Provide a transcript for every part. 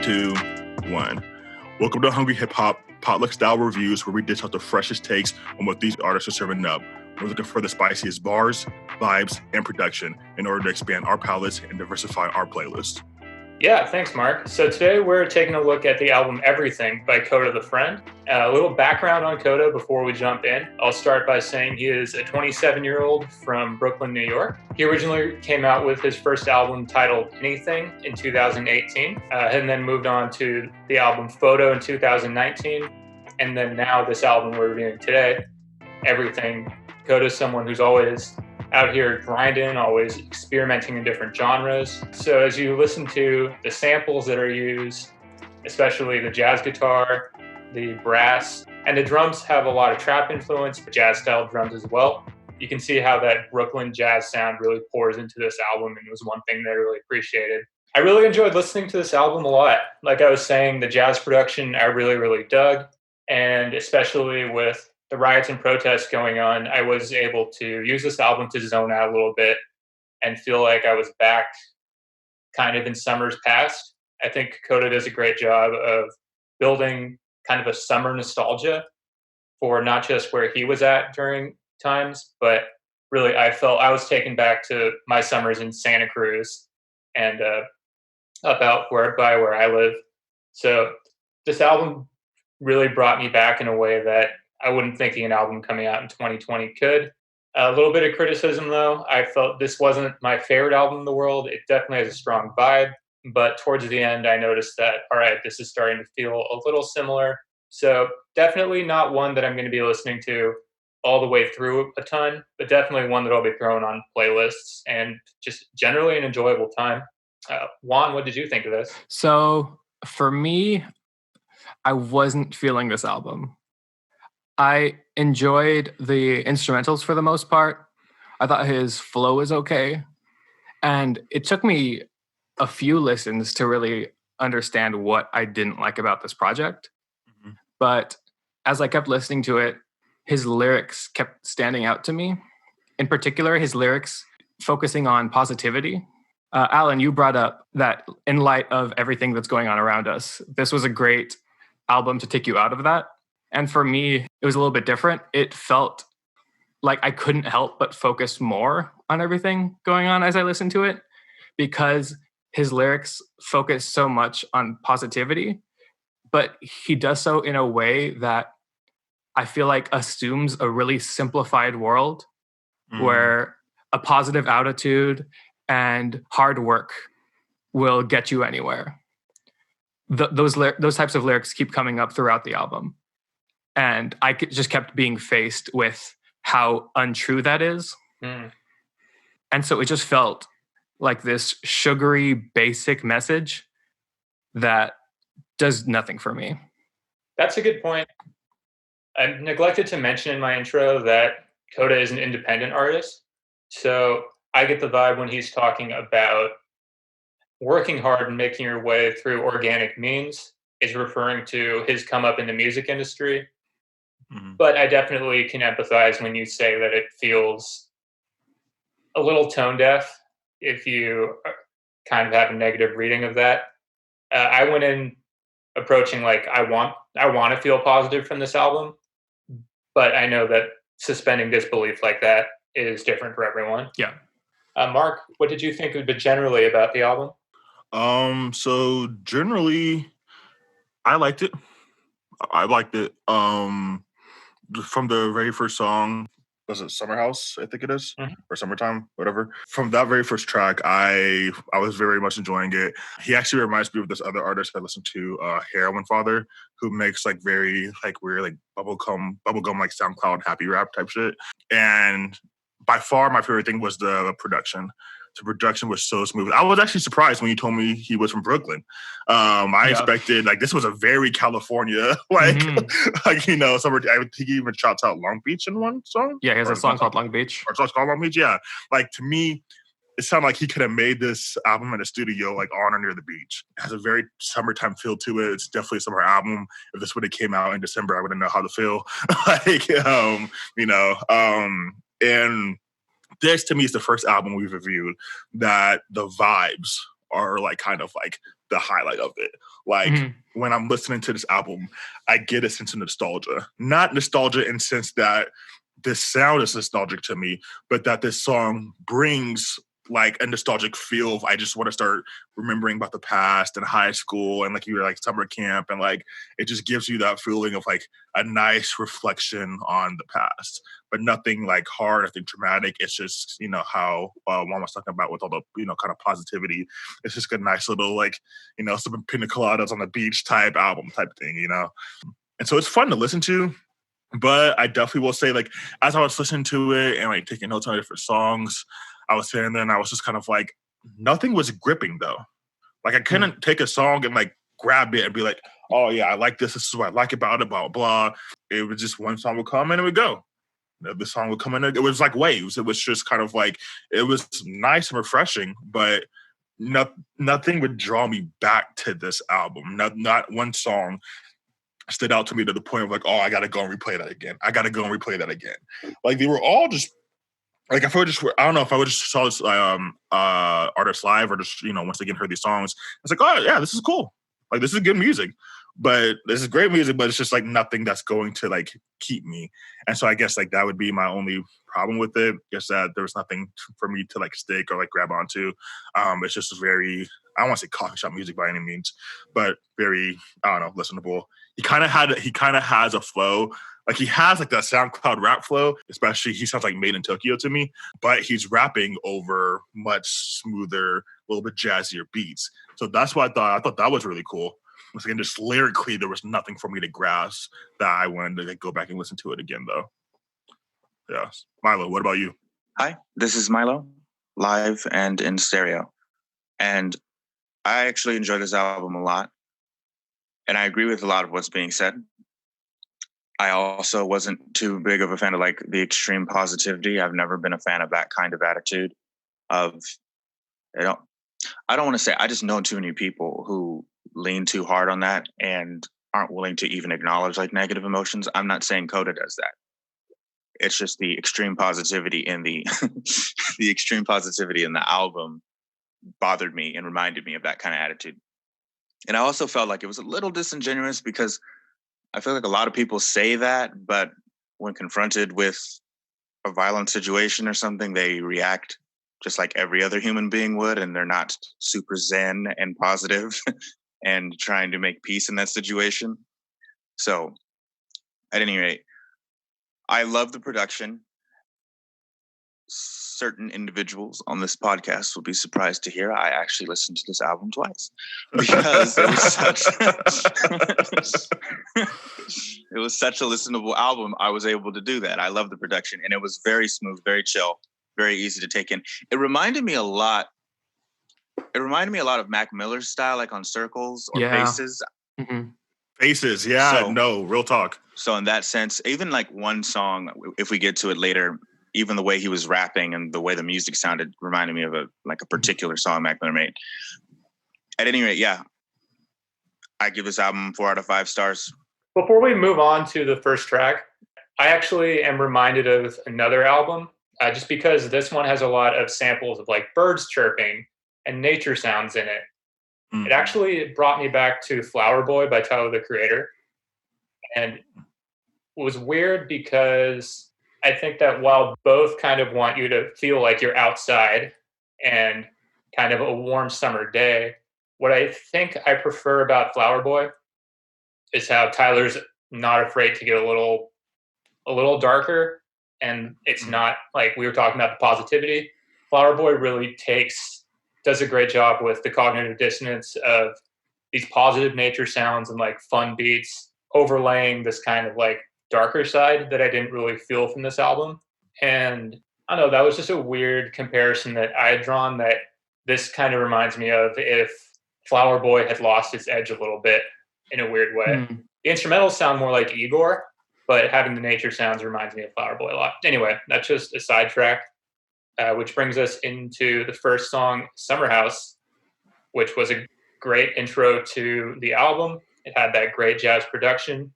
2, 1. Welcome to Hungry Hip Hop Potluck Style Reviews, where we dish out the freshest takes on what these artists are serving up. We're looking for the spiciest bars, vibes, and production in order to expand our palettes and diversify our playlist. Yeah, thanks, Mark. So today we're taking a look at the album Everything by Kota the Friend. A little background on Kota before we jump in. I'll start by saying he is a 27-year-old from Brooklyn, New York. He originally came out with his first album titled Anything in 2018, and then moved on to the album Photo in 2019, and then now this album we're reviewing today, Everything. Kota's someone who's always out here grinding, always experimenting in different genres. So as you listen to the samples that are used, especially the jazz guitar, the brass, and the drums have a lot of trap influence, jazz style drums as well. You can see how that Brooklyn jazz sound really pours into this album, and it was one thing that I really appreciated. I really enjoyed listening to this album a lot. Like I was saying, the jazz production I really dug, and especially with the riots and protests going on, I was able to use this album to zone out a little bit and feel like I was back kind of in summers past. I think Kota does a great job of building kind of a summer nostalgia for not just where he was at during times, but really I felt I was taken back to my summers in Santa Cruz and about where I live. So this album really brought me back in a way that I wouldn't think an album coming out in 2020 could. A little bit of criticism, though. I felt this wasn't my favorite album in the world. It definitely has a strong vibe, but towards the end, I noticed that, all right, this is starting to feel a little similar. So definitely not one that I'm going to be listening to all the way through a ton, but definitely one that I'll be throwing on playlists and just generally an enjoyable time. Juan, what did you think of this? So for me, I wasn't feeling this album. I enjoyed the instrumentals for the most part. I thought his flow was okay. And it took me a few listens to really understand what I didn't like about this project. Mm-hmm. But as I kept listening to it, his lyrics kept standing out to me. In particular, his lyrics focusing on positivity. Alan, you brought up that in light of everything that's going on around us, this was a great album to take you out of that. And for me, it was a little bit different. It felt like I couldn't help but focus more on everything going on as I listened to it, because his lyrics focus so much on positivity, but he does so in a way that I feel like assumes a really simplified world where a positive attitude and hard work will get you anywhere. Those types of lyrics keep coming up throughout the album. And I just kept being faced with how untrue that is. And so it just felt like this sugary, basic message that does nothing for me. That's a good point. I neglected to mention in my intro that Kota is an independent artist. So I get the vibe when he's talking about working hard and making your way through organic means is referring to his come up in the music industry. Mm-hmm. But I definitely can empathize when you say that it feels a little tone deaf if you kind of have a negative reading of that. I went in approaching like I want to feel positive from this album, but I know that suspending disbelief like that is different for everyone. Yeah. Mark, what did you think generally about the album? So generally, I liked it. From the very first song, was it Summer House? I think it is, or Summertime, whatever. From that very first track, I was very much enjoying it. He actually reminds me of this other artist I listened to, Heroin Father, who makes like very like weird like bubblegum like SoundCloud happy rap type shit. And by far, my favorite thing was the production. The production was so smooth. I was actually surprised when you told me he was from Brooklyn. I expected like this was a very California like summer. I think he even shouts out Long Beach in one song. Yeah, he has a song called Long Beach. Or a song called Long Beach. Yeah, like to me, it sounded like he could have made this album in a studio like on or near the beach. It has a very summertime feel to it. It's definitely a summer album. If this would have came out in December, I wouldn't know how to feel. And this to me is the first album we've reviewed that the vibes are like kind of like the highlight of it. Like Mm-hmm. when I'm listening to this album, I get a sense of nostalgia. Not nostalgia in the sense that this sound is nostalgic to me, but that this song brings like a nostalgic feel of I just want to start remembering about the past and high school and like you were like summer camp, and like it just gives you that feeling of like a nice reflection on the past, but nothing like hard, nothing dramatic. It's just, you know, how Juan was talking about with all the, you know, kind of positivity. It's just a nice little like, you know, some pina coladas on the beach type album type thing, you know? And so it's fun to listen to. But I definitely will say, like, as I was listening to it and like taking notes on different songs, I was sitting there and I was just kind of like, nothing was gripping though. Like I couldn't take a song and like grab it and be like, oh yeah, I like this. This is what I like about it, blah, blah. It was just one song would come and it would go. The song would come in. It was like waves. It was just kind of like, it was nice and refreshing, but nothing would draw me back to this album. Not one song stood out to me to the point of like, oh, I gotta go and replay that again. I gotta go and replay that again. Like they were all just like if I would just, I don't know if I would just saw this artist live or just, you know, once again heard these songs, it's like, oh yeah, this is cool. Like this is good music, but this is great music, but it's just like nothing that's going to like keep me. And so I guess like that would be my only problem with it. Just that there was nothing for me to like stick or like grab onto. It's just very, I don't want to say coffee shop music by any means, but very, I don't know, listenable. He kind of has a flow. Like he has like that SoundCloud rap flow, especially he sounds like Made in Tokyo to me, but he's rapping over much smoother, a little bit jazzier beats. So that's what I thought. I thought that was really cool. Once again, just lyrically, there was nothing for me to grasp that I wanted to like, go back and listen to it again though. Yeah. Milo, what about you? Hi, this is Milo, live and in stereo. And I actually enjoy this album a lot. And I agree with a lot of what's being said. I also wasn't too big of a fan of like the extreme positivity. I've never been a fan of that kind of attitude of, I don't want to say, I just know too many people who lean too hard on that and aren't willing to even acknowledge like negative emotions. I'm not saying Kota does that. It's just the extreme positivity in the the extreme positivity in the album bothered me and reminded me of that kind of attitude. And I also felt like it was a little disingenuous because I feel like a lot of people say that, but when confronted with a violent situation or something, they react just like every other human being would, and they're not super zen and positive and trying to make peace in that situation. So at any rate, I love the production. Certain individuals on this podcast will be surprised to hear I actually listened to this album twice because it was such a listenable album. I was able to do that. I love the production, and it was very smooth, very chill, very easy to take in. It reminded me a lot of Mac Miller's style, like on Circles or Faces. Mm-hmm. Faces, yeah, so, no, real talk. So in that sense, even like one song, if we get to it later, even the way he was rapping and the way the music sounded reminded me of a particular song Mac Miller made. At any rate, yeah, I give this album 4 out of 5 stars. Before we move on to the first track, I actually am reminded of another album, just because this one has a lot of samples of like birds chirping and nature sounds in it. Mm-hmm. It actually brought me back to Flower Boy by Tyler, the Creator. And it was weird because I think that while both kind of want you to feel like you're outside and kind of a warm summer day, what I think I prefer about Flower Boy is how Tyler's not afraid to get a little darker, and it's not like we were talking about the positivity. Flower Boy really does a great job with the cognitive dissonance of these positive nature sounds and like fun beats overlaying this kind of like darker side that I didn't really feel from this album. And I don't know, that was just a weird comparison that I had drawn, that this kind of reminds me of if Flower Boy had lost its edge a little bit in a weird way. Mm. The instrumentals sound more like Igor, but having the nature sounds reminds me of Flower Boy a lot. Anyway, that's just a sidetrack, which brings us into the first song, Summer House, which was a great intro to the album. It had that great jazz production,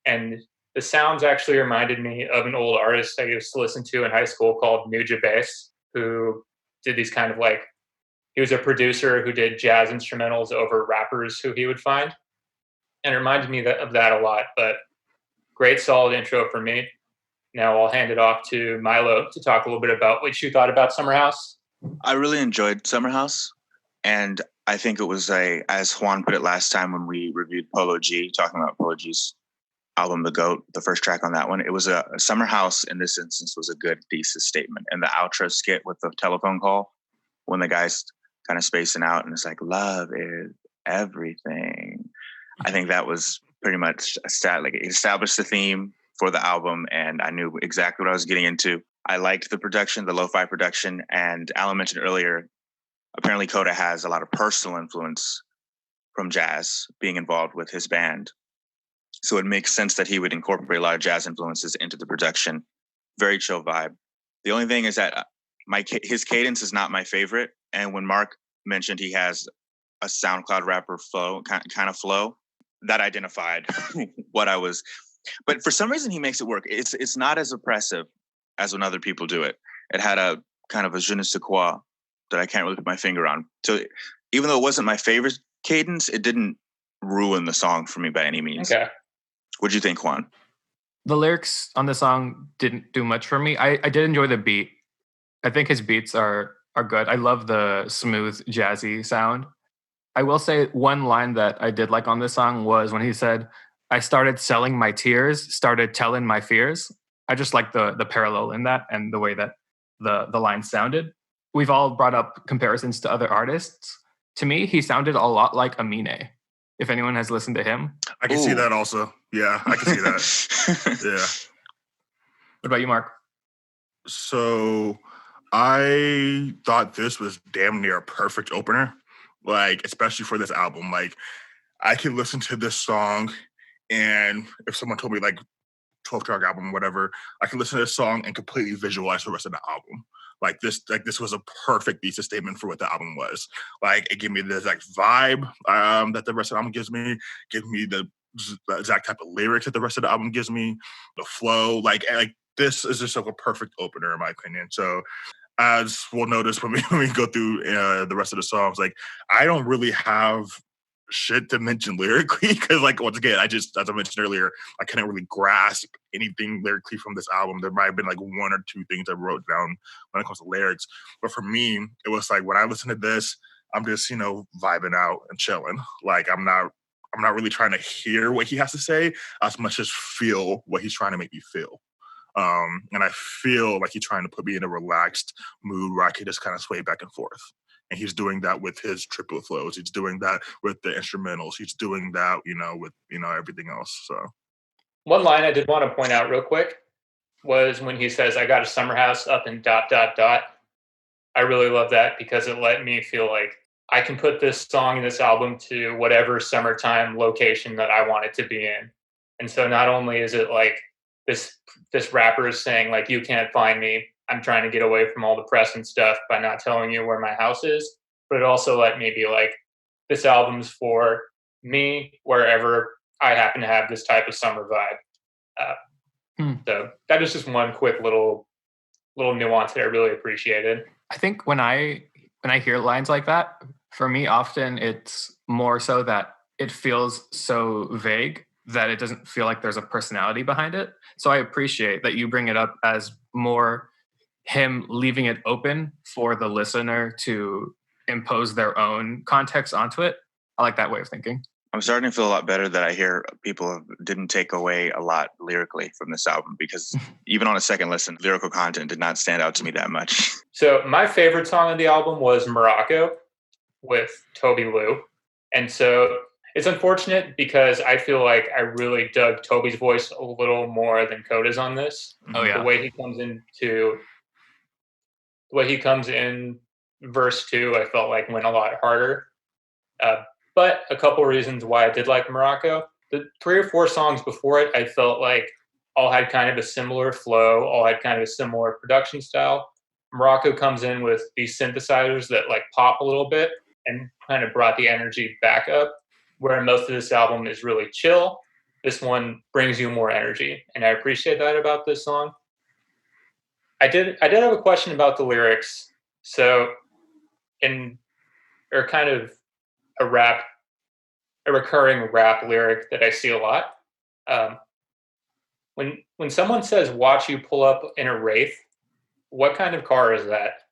and the sounds actually reminded me of an old artist I used to listen to in high school called Nuja Bass, who did these kind of like he was a producer who did jazz instrumentals over rappers who he would find. And it reminded me of that a lot, but great solid intro for me. Now I'll hand it off to Milo to talk a little bit about what you thought about Summer House. I really enjoyed Summer House, and I think it was as Juan put it last time when we reviewed Polo G, talking about Polo G's album, The GOAT, the first track on that one. It was a Summer House in this instance was a good thesis statement. And the outro skit with the telephone call, when the guy's kind of spacing out and it's like, love is everything. I think that was pretty much it established the theme for the album, and I knew exactly what I was getting into. I liked the production, the lo-fi production, and Alan mentioned earlier, apparently Kota has a lot of personal influence from jazz being involved with his band. So it makes sense that he would incorporate a lot of jazz influences into the production. Very chill vibe. The only thing is that his cadence is not my favorite. And when Mark mentioned he has a SoundCloud rapper flow, kind of flow, that identified what I was. But for some reason, he makes it work. It's not as oppressive as when other people do it. It had a kind of a je ne sais quoi that I can't really put my finger on. So even though it wasn't my favorite cadence, it didn't ruin the song for me by any means. Okay. What'd you think, Juan? The lyrics on the song didn't do much for me. I did enjoy the beat. I think his beats are good. I love the smooth, jazzy sound. I will say one line that I did like on this song was when he said, I started selling my tears, started telling my fears. I just like the parallel in that and the way that the line sounded. We've all brought up comparisons to other artists. To me, he sounded a lot like Amine. If anyone has listened to him. I can see that also. Yeah, I can see that. Yeah. What about you, Mark? So I thought this was damn near a perfect opener, like, especially for this album. Like, I could listen to this song, and if someone told me, like, 12-track album, whatever, I could listen to this song and completely visualize the rest of the album. Like this was a perfect thesis statement for what the album was. Like, it gave me the exact vibe that the rest of the album gives me, give me the exact type of lyrics that the rest of the album gives me, the flow. Like this is just like a perfect opener in my opinion. So as we'll notice when we go through the rest of the songs, like I don't really have shit to mention lyrically because, like, once again, as I mentioned earlier, I couldn't really grasp anything lyrically from this album. There might have been like one or two things I wrote down when it comes to lyrics, but for me, it was like when I listen to this, I'm just vibing out and chilling. Like I'm not really trying to hear what he has to say as much as feel what he's trying to make me feel. And I feel like he's trying to put me in a relaxed mood where I can just kind of sway back and forth. And he's doing that with his triplet flows. He's doing that with the instrumentals. He's doing that, with, everything else. So one line I did want to point out real quick was when he says, I got a summer house up in ... I really love that because it let me feel like I can put this song and this album to whatever summertime location that I want it to be in. And so not only is it like this rapper is saying like, you can't find me, I'm trying to get away from all the press and stuff by not telling you where my house is. But it also let me be like, this album's for me wherever I happen to have this type of summer vibe. So that is just one quick little nuance that I really appreciated. I think when I hear lines like that, for me, often it's more so that it feels so vague that it doesn't feel like there's a personality behind it. So I appreciate that you bring it up as more him leaving it open for the listener to impose their own context onto it. I like that way of thinking. I'm starting to feel a lot better that I hear people didn't take away a lot lyrically from this album, because even on a second listen, lyrical content did not stand out to me that much. So my favorite song on the album was Morocco with Toby Lou. And so it's unfortunate because I feel like I really dug Toby's voice a little more than Kota's on this. Oh yeah. The way he comes in verse 2, I felt like went a lot harder. But a couple reasons why I did like Morocco. The 3 or 4 songs before it, I felt like all had kind of a similar flow, all had kind of a similar production style. Morocco comes in with these synthesizers that like pop a little bit and kind of brought the energy back up, where most of this album is really chill. This one brings you more energy, and I appreciate that about this song. I did have a question about the lyrics. So in are kind of a recurring rap lyric that I see a lot. Um, when someone says "watch you pull up in a Wraith," what kind of car is that?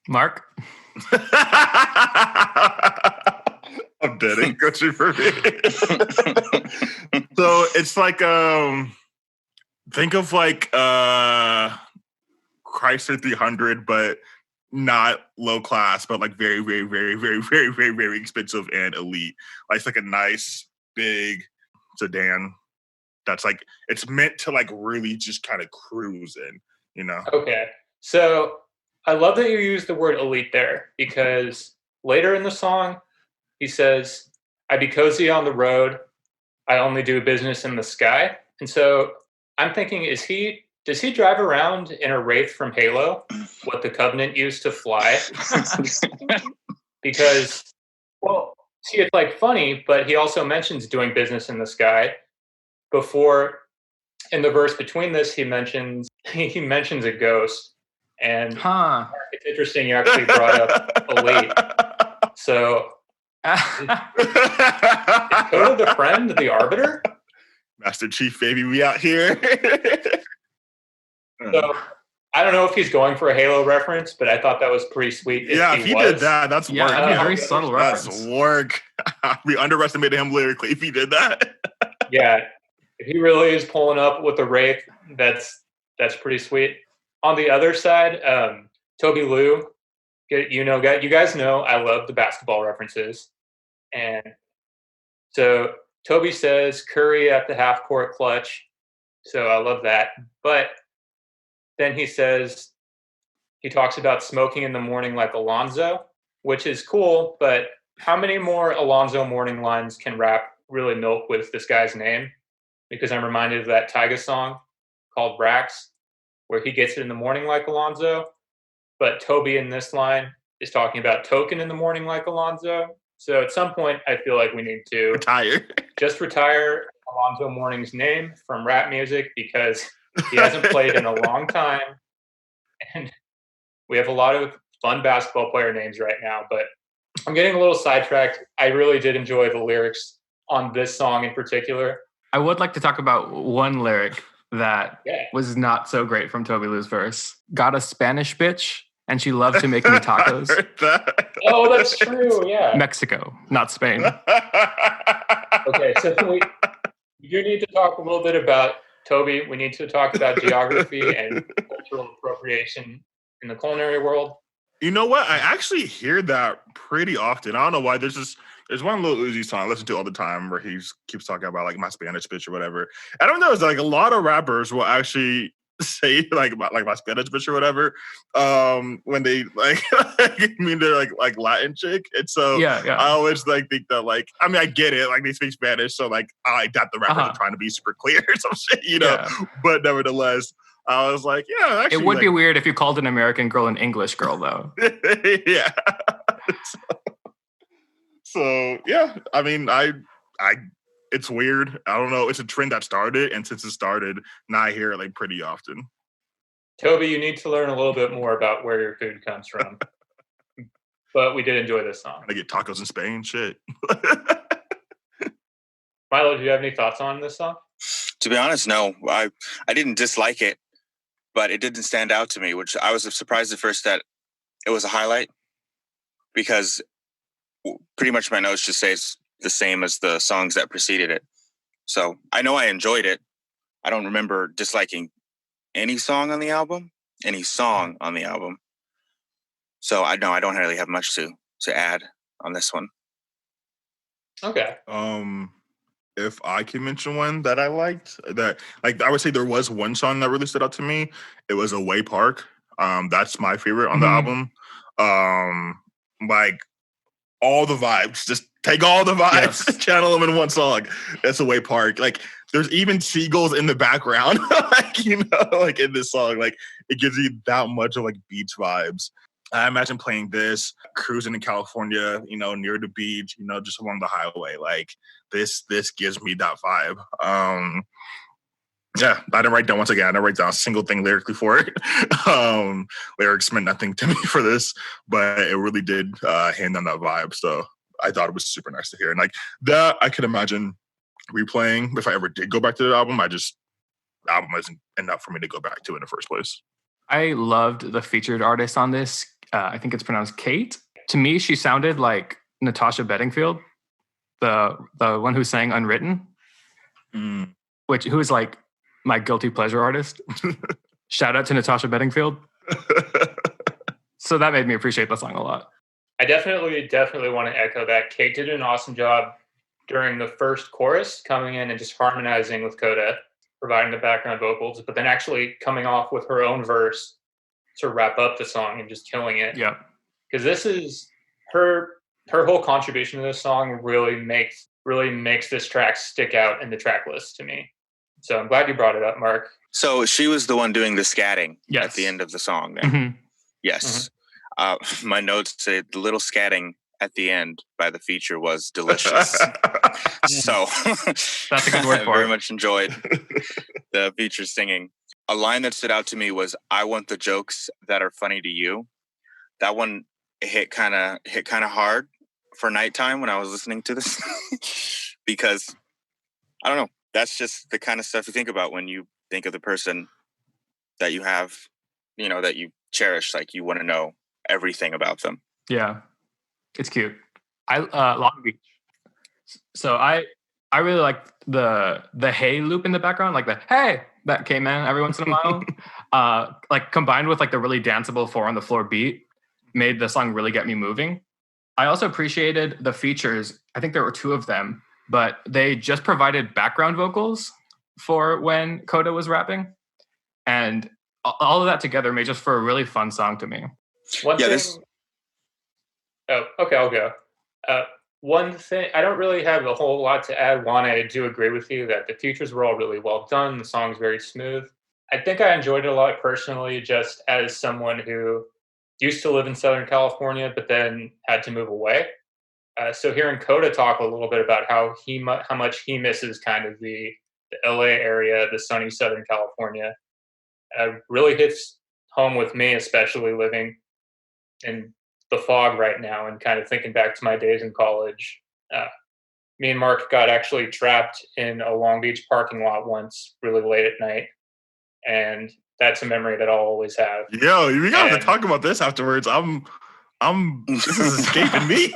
Mark? I'm dead. Ain't question for me. So it's like think of like Chrysler 300, but not low class, but like very, very, very, very, very, very, very expensive and elite. Like it's like a nice big sedan that's like it's meant to like really just kind of cruise in, you know. Okay, so I love that you use the word elite there because later in the song he says, "I be cozy on the road. I only do business in the sky." And so I'm thinking, does he drive around in a Wraith from Halo, what the Covenant used to fly? Because, well, see, it's like funny, but he also mentions doing business in the sky. Before, in the verse between this, he mentions a ghost, and it's interesting you actually brought up elite. So, is Kota the Friend the Arbiter? Master Chief, baby, we out here. So I don't know if he's going for a Halo reference, but I thought that was pretty sweet. If he did that, that's work. Very subtle reference. That's work. We underestimated him lyrically if he did that. Yeah, if he really is pulling up with the Wraith, that's pretty sweet. On the other side, Toby Lou, you guys know I love the basketball references, and so Toby says Curry at the half court clutch, so I love that. But then he talks about smoking in the morning like Alonzo, which is cool, but how many more Alonzo morning lines can rap really milk with this guy's name? Because I'm reminded of that Tyga song called Brax, where he gets it in the morning like Alonzo, but Toby in this line is talking about token in the morning like Alonzo. So at some point, I feel like we need to retire Alonzo Mourning's name from rap music because he hasn't played in a long time. And we have a lot of fun basketball player names right now, but I'm getting a little sidetracked. I really did enjoy the lyrics on this song in particular. I would like to talk about one lyric that was not so great from Toby Lou's verse. Got a Spanish bitch, and she loved to make me tacos. Oh, that's true, yeah. Mexico, not Spain. Okay, so we do need to talk a little bit about Toby. We need to talk about geography and cultural appropriation in the culinary world. You know what? I actually hear that pretty often. I don't know why. There's one Lil Uzi song I listen to all the time where he keeps talking about like my Spanish bitch or whatever. I don't know. It's like a lot of rappers will actually say like my Spanish bitch or whatever when they like mean they're like Latin chick. And so I always like think that like I mean I get it, like they speak Spanish, so like I doubt the rappers are trying to be super clear or some shit, you know. But nevertheless, I was like, yeah, actually, it would be weird if you called an American girl an English girl though. Yeah. So yeah, I mean it's weird. I don't know. It's a trend that started, and since it started, now I hear it like pretty often. Toby, you need to learn a little bit more about where your food comes from. But we did enjoy this song. I get tacos in Spain, shit. Milo, do you have any thoughts on this song? To be honest, no. I didn't dislike it, but it didn't stand out to me, which I was surprised at first that it was a highlight because pretty much my notes just say it's the same as the songs that preceded it. So I know I enjoyed it. I don't remember disliking any song on the album. So I don't really have much to add on this one. Okay. If I can mention one that I liked, that like I would say there was one song that really stood out to me. It was Away Park. That's my favorite on the album. Like all the vibes, just take all the vibes, channel them in one song. That's Away Park. Like there's even seagulls in the background, like, you know, like in this song, like it gives you that much of like beach vibes. I imagine playing this, cruising in California, you know, near the beach, you know, just along the highway. Like this gives me that vibe. Yeah, I didn't write down once again. I didn't write down a single thing lyrically for it. Lyrics meant nothing to me for this, but it really did hand on that vibe. So I thought it was super nice to hear. And like that, I could imagine replaying if I ever did go back to the album. The album isn't enough for me to go back to in the first place. I loved the featured artist on this. I think it's pronounced Kate. To me, she sounded like Natasha Bedingfield, the one who sang Unwritten, who is like my guilty pleasure artist. Shout out to Natasha Bedingfield. So that made me appreciate the song a lot. I definitely want to echo that. Kate did an awesome job during the first chorus, coming in and just harmonizing with Kota, providing the background vocals, but then actually coming off with her own verse to wrap up the song and just killing it. Yeah. Because this is her whole contribution to this song really makes this track stick out in the track list to me. So I'm glad you brought it up, Mark. So she was the one doing the scatting at the end of the song then. Mm-hmm. Yes. Mm-hmm. My notes say the little scatting at the end by the feature was delicious. So that's a good word for I very much enjoyed the feature singing. A line that stood out to me was, "I want the jokes that are funny to you." That one hit kind of hard for nighttime when I was listening to this because I don't know. That's just the kind of stuff you think about when you think of the person that you have, that you cherish. Like you want to know everything about them. Yeah, it's cute. Long Beach. So I really like the hey loop in the background, like the hey that came in every once in a while. Like combined with like the really danceable 4 on the floor beat, made the song really get me moving. I also appreciated the features. I think there were 2 of them, but they just provided background vocals for when Kota was rapping, and all of that together made just for a really fun song to me. Oh, okay, I'll go. One thing, I don't really have a whole lot to add. One, I do agree with you that the features were all really well done. The song's very smooth. I think I enjoyed it a lot personally, just as someone who used to live in Southern California, but then had to move away. So hearing Kota talk a little bit about how much he misses kind of the LA area, the sunny Southern California, really hits home with me, especially living in the fog right now and kind of thinking back to my days in college. Me and Mark got actually trapped in a Long Beach parking lot once really late at night. And that's a memory that I'll always have. Yo, we gotta talk about this afterwards. This is escaping me.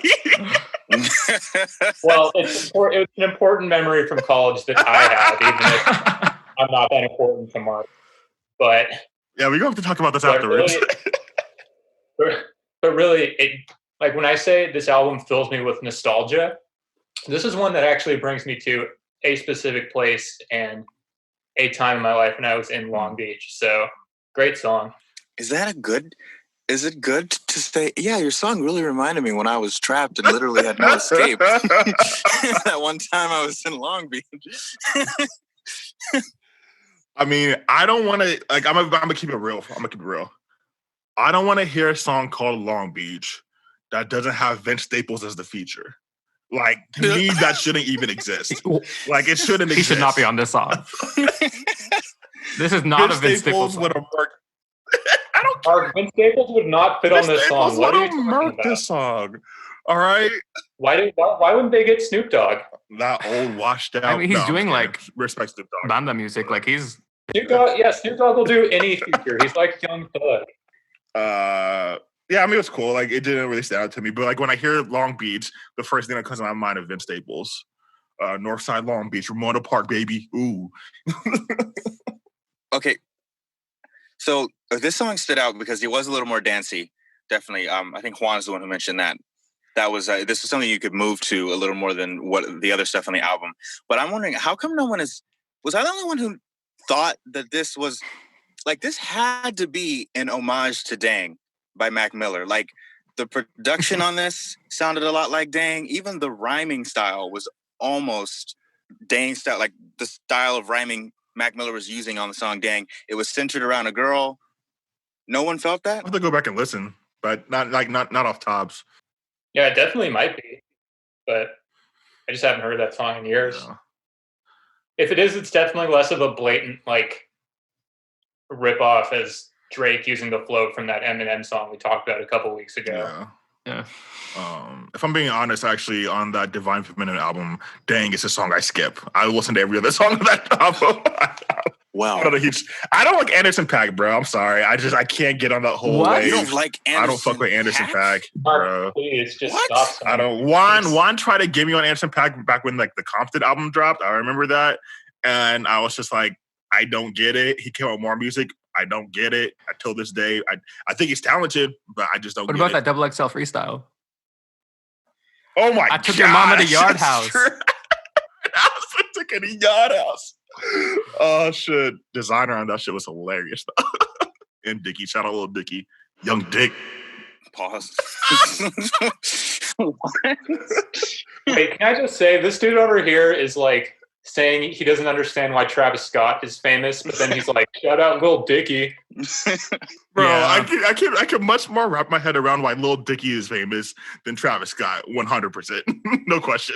Well, it's an important memory from college that I have, even if I'm not that important to Mark. But yeah, we're gonna have to talk about this afterwards. But really, like when I say this album fills me with nostalgia, this is one that actually brings me to a specific place and a time in my life when I was in Long Beach. So great song. Is it good to say, yeah, your song really reminded me when I was trapped and literally had no escape. That one time I was in Long Beach. I mean, I don't want to, like, I'm gonna keep it real. I don't want to hear a song called Long Beach that doesn't have Vince Staples as the feature. Like, to me, that shouldn't even exist. Like, it shouldn't exist. He should not be on this song. This is not Vince a Vince Staples would have worked. I don't care. Vince Staples would not fit on this song. What are you talking about? This song. All right. Why wouldn't they get Snoop Dogg? That old washed out. I mean, he's doing like respect Snoop Dogg. banda music. Like he's Snoop Dogg. Yeah, Snoop Dogg will do any feature. He's like Young Thug. Yeah, I mean, it was cool. Like, it didn't really stand out to me. But, like, when I hear Long Beach, the first thing that comes to my mind is Vince Staples. Northside Long Beach, Ramona Park, baby. Ooh. Okay. So, this song stood out because it was a little more dancey. Definitely. I think Juan's the one who mentioned that. That was, this was something you could move to a little more than what the other stuff on the album. But I'm wondering, how come no one was I the only one who thought that this was, like, this had to be an homage to Dang by Mac Miller. Like, the production on this sounded a lot like Dang. Even the rhyming style was almost Dang style, like the style of rhyming Mac Miller was using on the song Dang. It was centered around a girl. No one felt that? I'll have to go back and listen, but not off tops. Yeah, it definitely might be. But I just haven't heard that song in years. If it is, it's definitely less of a blatant like rip off as Drake using the float from that Eminem song we talked about a couple weeks ago. Yeah. If I'm being honest, actually, on that Divine Feminine album, dang, it's a song I skip. I listen to every other song on that album. Wow. I don't like Anderson .Paak, bro. I'm sorry. I can't get on that whole What? wave. You don't like Anderson I don't fuck with Anderson .Paak, bro. Please just What? stop. I don't. Juan tried to get me on Anderson .Paak back when like the Compton album dropped. I remember that, and I was just like, I don't get it. He came out with more music. I don't get it. Until this day, I think he's talented, but I just don't. What get about it. that double XL freestyle? Oh my god! I took your mama to Yard House. I took her to Yard House. Oh shit! Designer on that shit was hilarious. And Dickie, shout out little Dickie, Young Dick. Pause. Wait, can I just say this dude over here is like saying he doesn't understand why Travis Scott is famous, but then he's like, shout out Lil Dicky. Bro, Yeah. I can much more wrap my head around why Lil Dicky is famous than Travis Scott, 100%. No question.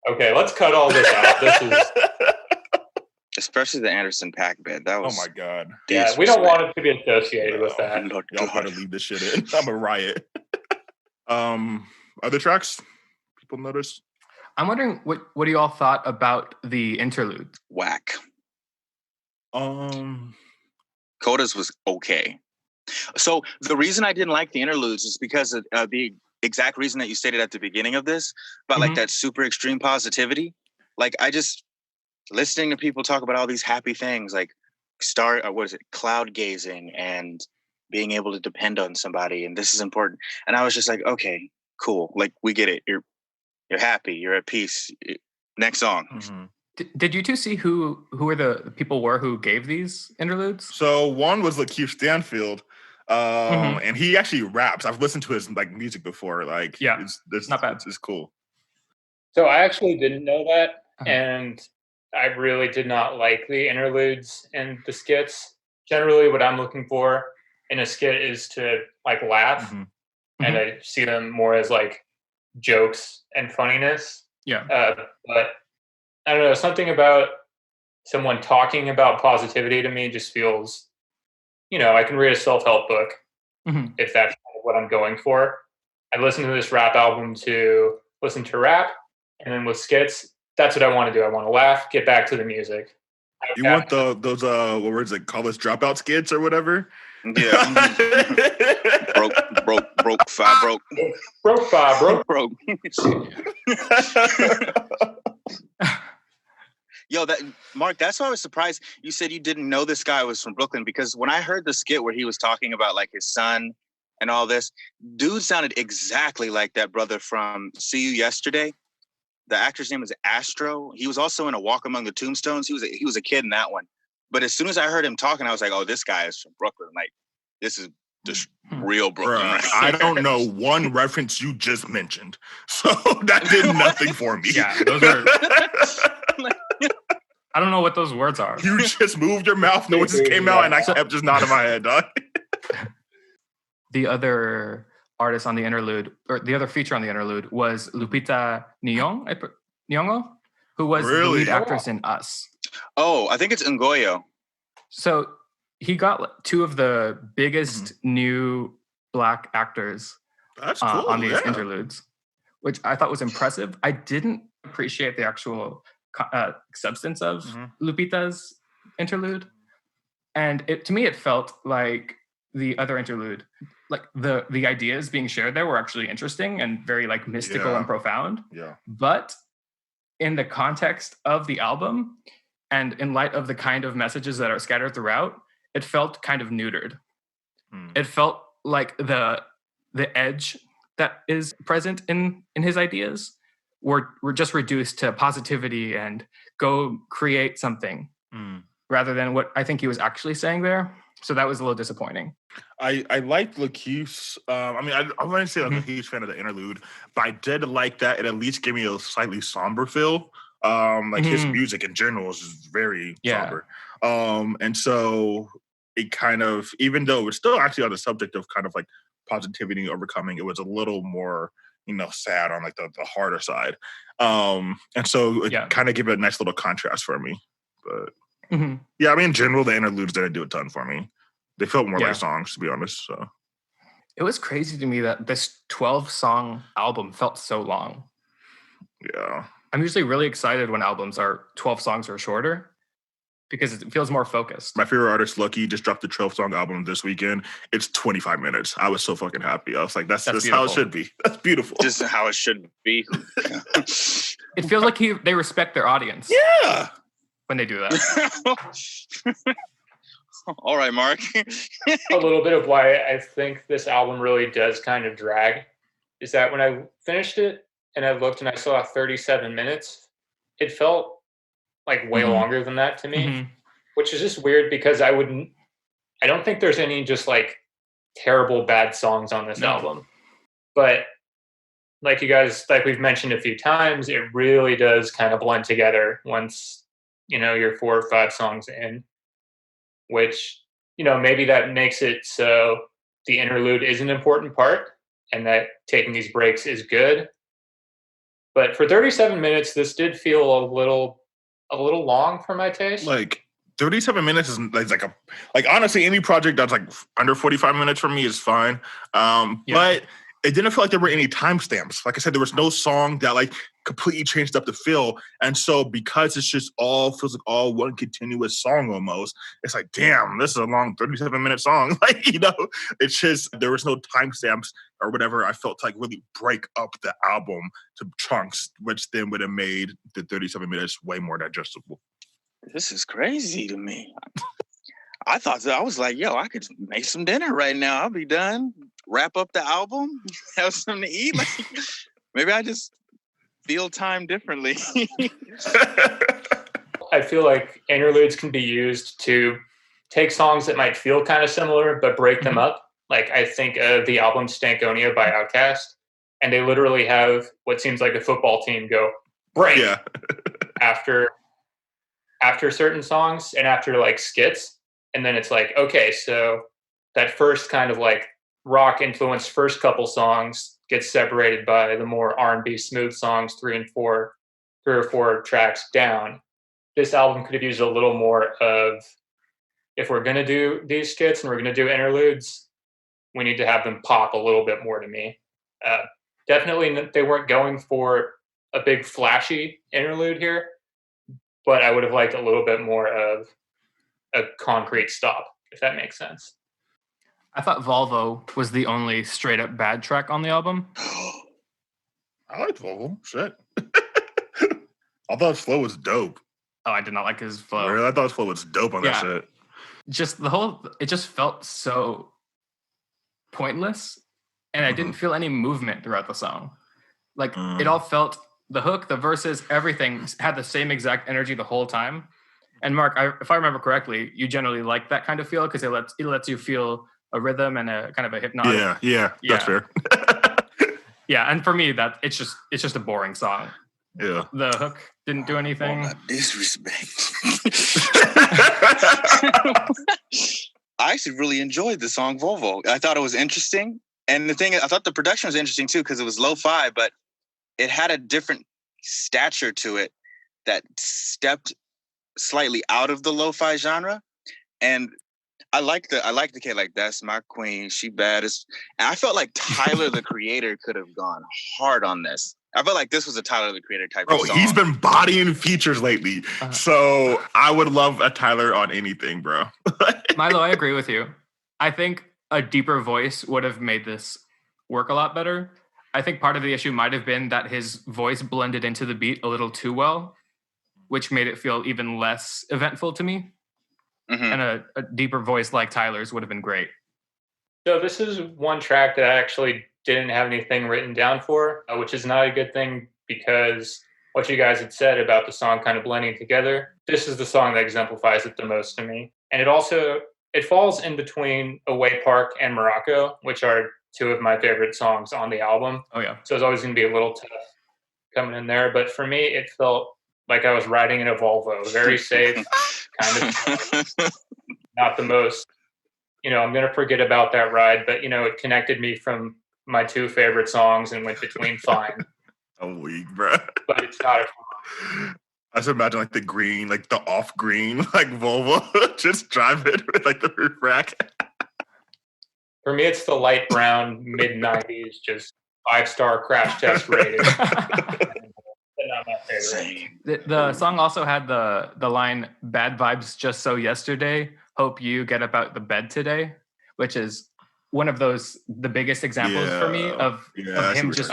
Okay, let's cut all this out. This is Especially the Anderson .Paak bit. That was Oh my god. yeah, we don't want it to be associated with No. that. Lord Y'all God. better leave this shit in. I'm a riot. Other tracks people notice? I'm wondering what do you all thought about the interlude? Whack. Um Kota's was okay. So the reason I didn't like the interludes is because of the exact reason that you stated at the beginning of this about like that super extreme positivity. Like I just listening to people talk about all these happy things like cloud gazing and being able to depend on somebody, and this is important. And I was just like, okay, cool. Like we get it. You're happy. You're at peace. Next song. mm-hmm. Did you two see who the people were who gave these interludes? So one was Lakeith Stanfield. And he actually raps. I've listened to his like music before. Like, Yeah, it's not bad. It's cool. So I actually didn't know that, and I really did not like the interludes and the skits. Generally, what I'm looking for in a skit is to like laugh, and I see them more as like jokes and funniness. Yeah. But I don't know, something about someone talking about positivity to me just feels, I can read a self-help book if that's kind of what I'm going for. I listen to this rap album to listen to rap, and then with skits, that's what I want to do. I want to laugh, get back to the music. You want those what words like college dropout skits or whatever? Yeah. broke, five broke. Broke five, broke. Yo, Mark, that's why I was surprised you said you didn't know this guy was from Brooklyn, because when I heard the skit where he was talking about like his son and all this, dude sounded exactly like that brother from See You Yesterday. The actor's name is Astro. He was also in A Walk Among the Tombstones. He was a kid in that one. But as soon as I heard him talking, I was like, oh, this guy is from Brooklyn. Like, this is just real Brooklyn. Right? I don't know one reference you just mentioned. So that did nothing for me. Yeah, those are... I don't know what those words are. You just moved your mouth, noises came out, and I kept just nodding my head, dog. The other artist on the interlude, or the other feature on the interlude, was Lupita Nyong'o, who was the lead actress in Us. Oh, I think it's Ngoyo. So he got two of the biggest new Black actors That's cool, on these interludes, which I thought was impressive. I didn't appreciate the actual substance of Lupita's interlude, and to me it felt like the other interlude, like the ideas being shared there were actually interesting and very like mystical and profound. Yeah. But in the context of the album and in light of the kind of messages that are scattered throughout, it felt kind of neutered. It felt like the edge that is present in his ideas were just reduced to positivity and go create something rather than what I think he was actually saying there. So that was a little disappointing. I liked Lakeith's. I wouldn't say I'm a huge fan of the interlude, but I did like that. It at least gave me a slightly somber feel. His music in general is very somber. And so it kind of, even though it was still actually on the subject of kind of like positivity overcoming, it was a little more sad on like the harder side. And so it kind of gave it a nice little contrast for me. But yeah, I mean, in general, the interludes didn't do a ton for me. They felt more like songs, to be honest. So it was crazy to me that this 12-song album felt so long. Yeah. I'm usually really excited when albums are 12 songs or shorter because it feels more focused. My favorite artist, Lucky, just dropped the 12-song album this weekend. It's 25 minutes. I was so fucking happy. I was like, that's how it should be. That's beautiful. Just how it should be. It feels like they respect their audience. Yeah. When they do that. All right, Mark. A little bit of why I think this album really does kind of drag is that when I finished it and I looked and I saw 37 minutes, it felt like way longer than that to me, which is just weird because I don't think there's any just like terrible bad songs on this album. But like we've mentioned a few times, it really does kind of blend together once, you're 4 or 5 songs in, which, maybe that makes it so the interlude is an important part and that taking these breaks is good. But for 37 minutes, this did feel a little long for my taste. Like 37 minutes is like honestly, any project that's like under 45 minutes for me is fine. But it didn't feel like there were any timestamps. Like I said, there was no song that like completely changed up the feel. And so because it's just feels like all one continuous song almost, it's like, damn, this is a long 37-minute song. Like, it's just, there was no timestamps or whatever I felt like really break up the album to chunks, which then would have made the 37 minutes way more digestible. This is crazy to me. I thought I was like, yo, I could make some dinner right now. I'll be done. Wrap up the album, have something to eat. Like, maybe I just feel time differently. I feel like interludes can be used to take songs that might feel kind of similar, but break them up. Like I think of the album Stankonia by Outkast, and they literally have what seems like a football team go break after certain songs and after like skits. And then it's like, okay, so that first kind of like rock influenced first couple songs gets separated by the more R&B smooth songs 3 or 4 tracks down. This album could have used a little more of, if we're going to do these skits and we're going to do interludes, we need to have them pop a little bit more to me. Definitely they weren't going for a big flashy interlude here, but I would have liked a little bit more of a concrete stop, if that makes sense. I thought Volvo was the only straight up bad track on the album. I liked Volvo. Shit. I thought his flow was dope. Oh, I did not like his flow. Really? I thought his flow was dope on that shit. Just it just felt so pointless, and I didn't feel any movement throughout the song. Like it all felt, the hook, the verses, everything had the same exact energy the whole time. And Mark, if I remember correctly, you generally like that kind of feel because it lets you feel a rhythm and a kind of a hypnotic. Yeah, that's fair. Yeah, and for me, it's just a boring song. Yeah, the hook didn't do anything. Disrespect. I actually really enjoyed the song Volvo. I thought it was interesting, and the thing I thought the production was interesting too because it was lo-fi, but it had a different stature to it that stepped slightly out of the lo-fi genre, and I like the kid, like, that's my queen, she baddest. And I felt like Tyler the Creator could have gone hard on this. I felt like this was a Tyler the Creator type of song. He's been bodying features lately, so I would love a Tyler on anything, bro. Milo, I agree with you. I think a deeper voice would have made this work a lot better. I think part of the issue might have been that his voice blended into the beat a little too well, which made it feel even less eventful to me. And a deeper voice like Tyler's would have been great. So this is one track that I actually didn't have anything written down for, which is not a good thing because what you guys had said about the song kind of blending together, this is the song that exemplifies it the most to me. And it falls in between Away Park and Morocco, which are 2 of my favorite songs on the album. Oh yeah. So it's always going to be a little tough coming in there. But for me, it felt like I was riding in a Volvo, very safe, kind of not the most, I'm going to forget about that ride, but, it connected me from my two favorite songs and went between fine. I'm weak, bro. But it's not a I just imagine like the green, like the off green, like Volvo, just drive it with like the roof rack. For me, it's the light brown mid 90s, just 5-star crash test rated. Not my favorite. The song also had the line "Bad vibes just so yesterday. Hope you get up out the bed today," which is one of the biggest examples for me of him just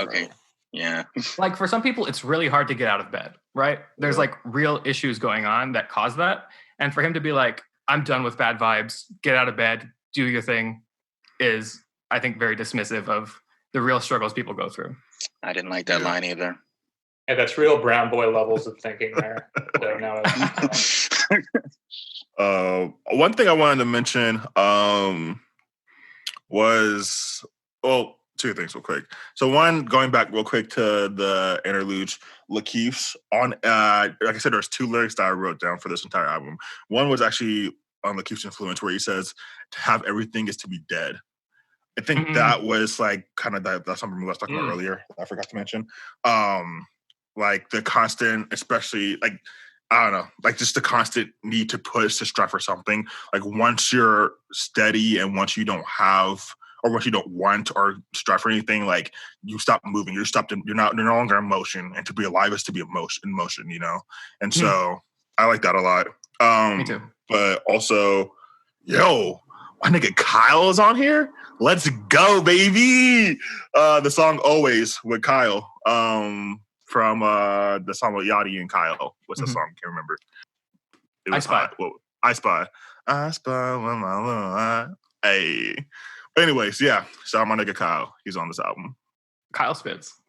Yeah. Like for some people, it's really hard to get out of bed, right? There's like real issues going on that cause that. And for him to be like, I'm done with bad vibes, get out of bed, do your thing, is, I think, very dismissive of the real struggles people go through. I didn't like that line either. Yeah, that's real brown boy levels of thinking there. So now one thing I wanted to mention was, well, two things real quick. So one, going back real quick to the interludes, Lakeith's on, like I said, there's two lyrics that I wrote down for this entire album. One was actually on Lakeith's Influence, where he says, "To have everything is to be dead." I think that was like kind of that's something I was talking about earlier. I forgot to mention. Like the constant, especially like, I don't know, like just the constant need to push to strive for something. Like once you're steady and once you don't have, or once you don't want or strive for anything, like you stop moving, you're no longer in motion. And to be alive is to be in motion, you know? And so I like that a lot. Me too. But also, yo, my nigga Kyle is on here. Let's go, baby. The song Always with Kyle. From the song with Yachty and Kyle. What's the song? Can't remember. It was I Spy. I Spy. I Spy when my love. Hey. But anyways, yeah. So my nigga Kyle, he's on this album. Kyle spits.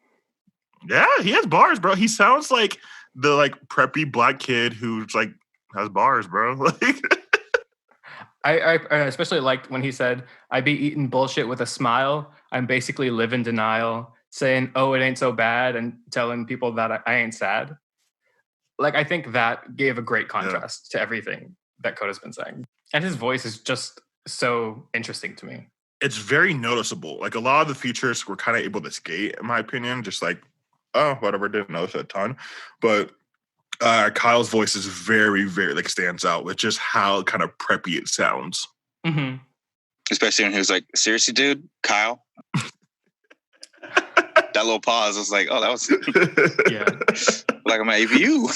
Yeah, he has bars, bro. He sounds like the like preppy black kid who's like has bars, bro. Like I especially liked when he said, "I be eating bullshit with a smile. I'm basically living denial, saying, oh, it ain't so bad,' and telling people that I ain't sad." Like, I think that gave a great contrast to everything that Kota's been saying. And his voice is just so interesting to me. It's very noticeable. Like a lot of the features were kind of able to skate, in my opinion. Just like, oh, whatever, didn't notice a ton. But Kyle's voice is very, very, like, stands out with just how kind of preppy it sounds. Mm-hmm. Especially when he was like, seriously, dude, Kyle? That little pause was like, oh, that was... Yeah. Like, I'm at ABU.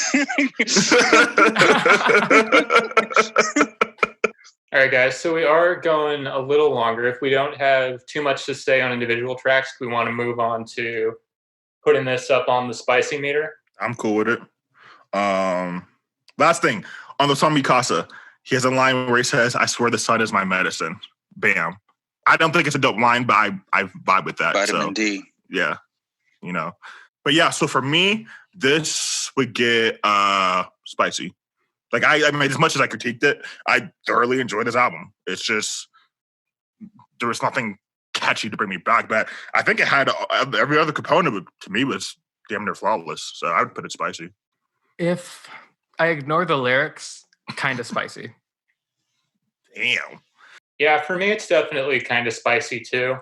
All right, guys. So we are going a little longer. If we don't have too much to say on individual tracks, we want to move on to putting this up on the spicy meter. I'm cool with it. Last thing, on the song Mikasa, he has a line where he says, "I swear the sun is my medicine." Bam. I don't think it's a dope line, but I vibe with that. Vitamin D. Yeah. You know. But yeah, so for me, this would get spicy. Like I mean, as much as I critiqued it, I thoroughly enjoyed this album. It's just there was nothing catchy to bring me back, but I think it had every other component to me was damn near flawless. So I would put it spicy. If I ignore the lyrics, kind of spicy. Damn. Yeah, for me, it's definitely kind of spicy too.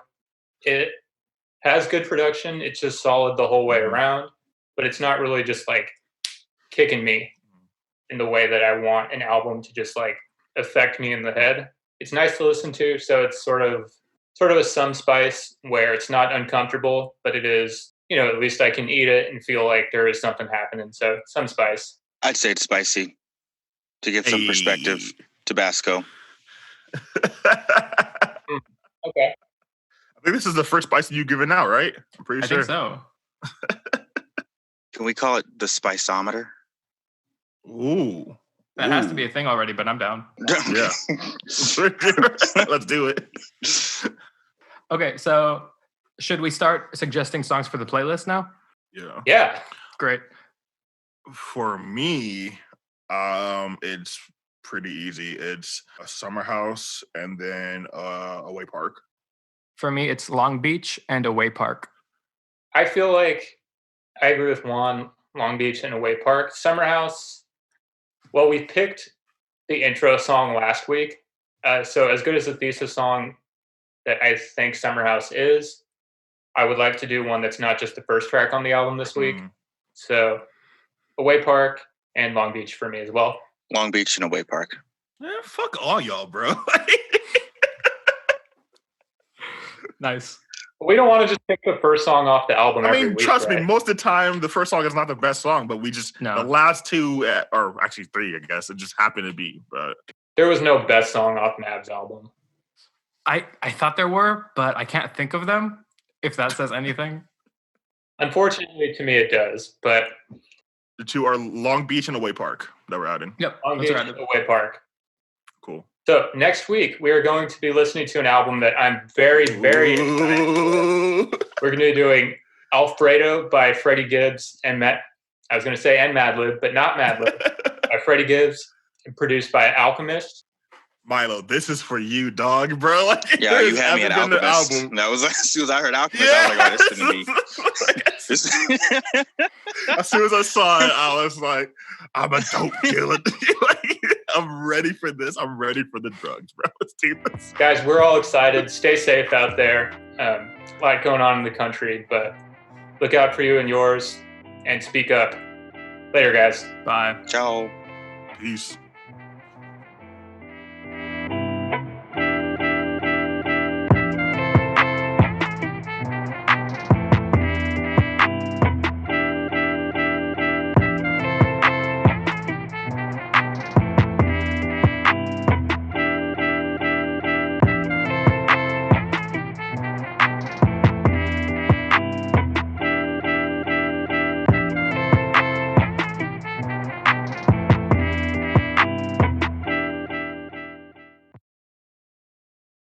It has good production. It's just solid the whole way around, but it's not really just like kicking me in the way that I want an album to just like affect me in the head. It's nice to listen to, so it's sort of a some spice where it's not uncomfortable, but it is, you know, at least I can eat it and feel like there is something happening. So some spice. I'd say it's spicy to give some perspective. Tabasco. Okay. I think this is the first spicy you've given out, right? I'm pretty sure. I think so. Can we call it the spiceometer? Ooh. That has to be a thing already, but I'm down. Yeah. Let's do it. Okay, so should we start suggesting songs for the playlist now? Yeah. Yeah. Great. For me, it's pretty easy. It's a summer house and then Away Park. For me, it's Long Beach and Away Park. I feel like I agree with Juan. Long Beach and Away Park. Summer House. Well, we picked the intro song last week. So as good as the thesis song that I think Summer House is, I would like to do one that's not just the first track on the album this week. So Away Park and Long Beach for me as well. Long Beach and Away Park. Fuck all y'all, bro. Nice. We don't want to just pick the first song off the album every week, trust right? me, most of the time, the first song is not the best song, but we just, the last two, or actually three, I guess, it just happened to be. But there was no best song off Mav's album. I thought there were, but I can't think of them, if that says anything. Unfortunately, to me, it does, but... The two are Long Beach and Away Park that we're adding. Yep, Long Beach and Away Park. Cool. So next week, we are going to be listening to an album that I'm very, very excited for. We're going to be doing Alfredo by Freddie Gibbs and Madlib, but not Madlib, by Freddie Gibbs, and produced by Alchemist. Milo, this is for you, dog, bro. Like, yeah, you had me at Alchemist. That was as soon as I heard Alchemist, I was like, oh, this is gonna be. As soon as I saw it, I was like, I'm a dope killer. Like, I'm ready for this. I'm ready for the drugs, bro. Let's do this. Guys, we're all excited. Stay safe out there. A lot going on in the country, but look out for you and yours and speak up. Later, guys. Bye. Ciao. Peace.